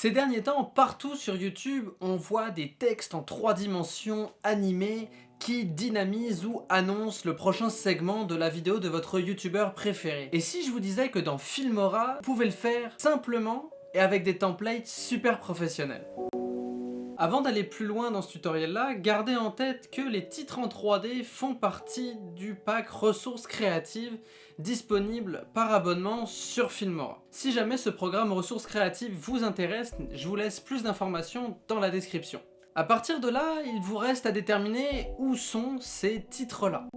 Ces derniers temps, partout sur YouTube, on voit des textes en 3 dimensions animés qui dynamisent ou annoncent le prochain segment de la vidéo de votre youtubeur préféré. Et si je vous disais que dans Filmora, vous pouvez le faire simplement et avec des templates super professionnels? Avant d'aller plus loin dans ce tutoriel-là, gardez en tête que les titres en 3D font partie du pack ressources créatives disponible par abonnement sur Filmora. Si jamais ce programme ressources créatives vous intéresse, je vous laisse plus d'informations dans la description. À partir de là, il vous reste à déterminer où sont ces titres-là.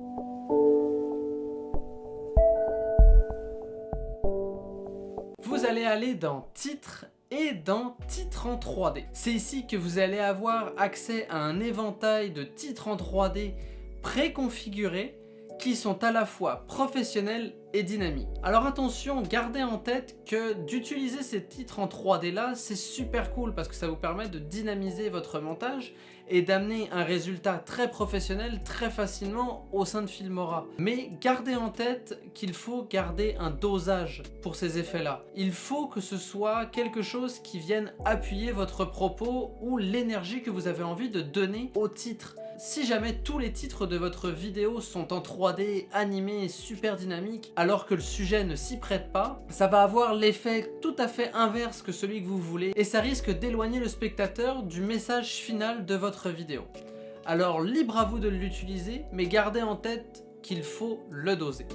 Vous allez aller dans Titres et dans Titres en 3D. C'est ici que vous allez avoir accès à un éventail de titres en 3D préconfigurés qui sont à la fois professionnels et dynamiques. Alors attention, gardez en tête que d'utiliser ces titres en 3D là, c'est super cool parce que ça vous permet de dynamiser votre montage et d'amener un résultat très professionnel très facilement au sein de Filmora. Mais gardez en tête qu'il faut garder un dosage pour ces effets-là. Il faut que ce soit quelque chose qui vienne appuyer votre propos ou l'énergie que vous avez envie de donner au titre. Si jamais tous les titres de votre vidéo sont en 3D, animés et super dynamiques, alors que le sujet ne s'y prête pas, ça va avoir l'effet tout à fait inverse que celui que vous voulez et ça risque d'éloigner le spectateur du message final de votre vidéo. Alors libre à vous de l'utiliser, mais gardez en tête qu'il faut le doser.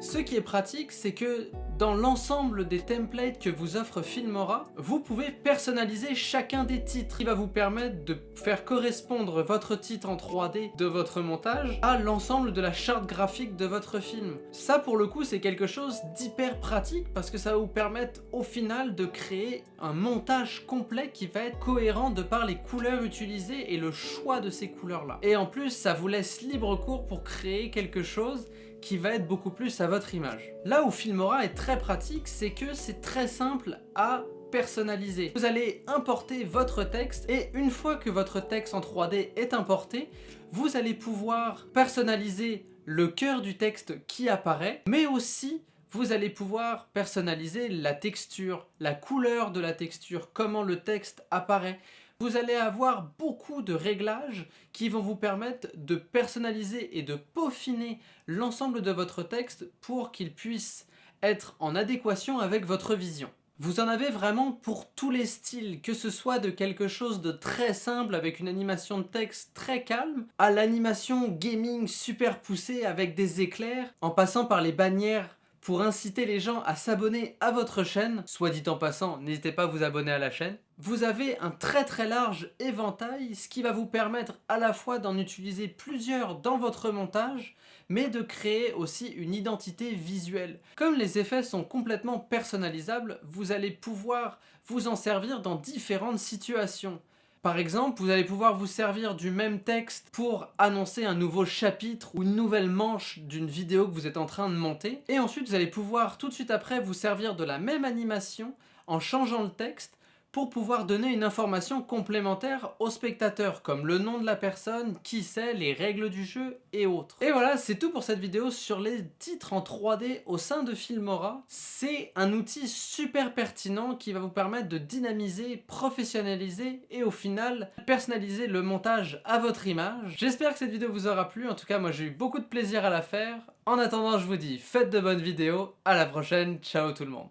Ce qui est pratique, c'est que dans l'ensemble des templates que vous offre Filmora, vous pouvez personnaliser chacun des titres qui va vous permettre de faire correspondre votre titre en 3D de votre montage à l'ensemble de la charte graphique de votre film. Ça pour le coup c'est quelque chose d'hyper pratique parce que ça va vous permettre au final de créer un montage complet qui va être cohérent de par les couleurs utilisées et le choix de ces couleurs là. Et en plus ça vous laisse libre cours pour créer quelque chose qui va être beaucoup plus à votre image. Là où Filmora est très pratique, c'est que c'est très simple à personnaliser. Vous allez importer votre texte et une fois que votre texte en 3D est importé, vous allez pouvoir personnaliser le cœur du texte qui apparaît, mais aussi vous allez pouvoir personnaliser la texture, la couleur de la texture, comment le texte apparaît. Vous allez avoir beaucoup de réglages qui vont vous permettre de personnaliser et de peaufiner l'ensemble de votre texte pour qu'il puisse être en adéquation avec votre vision. Vous en avez vraiment pour tous les styles, que ce soit de quelque chose de très simple avec une animation de texte très calme, à l'animation gaming super poussée avec des éclairs, en passant par les bannières pour inciter les gens à s'abonner à votre chaîne. Soit dit en passant, n'hésitez pas à vous abonner à la chaîne. Vous avez un très large éventail, ce qui va vous permettre à la fois d'en utiliser plusieurs dans votre montage, mais de créer aussi une identité visuelle. Comme les effets sont complètement personnalisables, vous allez pouvoir vous en servir dans différentes situations. Par exemple, vous allez pouvoir vous servir du même texte pour annoncer un nouveau chapitre ou une nouvelle manche d'une vidéo que vous êtes en train de monter. Et ensuite, vous allez pouvoir tout de suite après vous servir de la même animation en changeant le texte pour pouvoir donner une information complémentaire au spectateur, comme le nom de la personne, qui c'est, les règles du jeu et autres. Et voilà, c'est tout pour cette vidéo sur les titres en 3D au sein de Filmora. C'est un outil super pertinent qui va vous permettre de dynamiser, professionnaliser et au final personnaliser le montage à votre image. J'espère que cette vidéo vous aura plu, en tout cas moi j'ai eu beaucoup de plaisir à la faire. En attendant, je vous dis, faites de bonnes vidéos, à la prochaine, ciao tout le monde.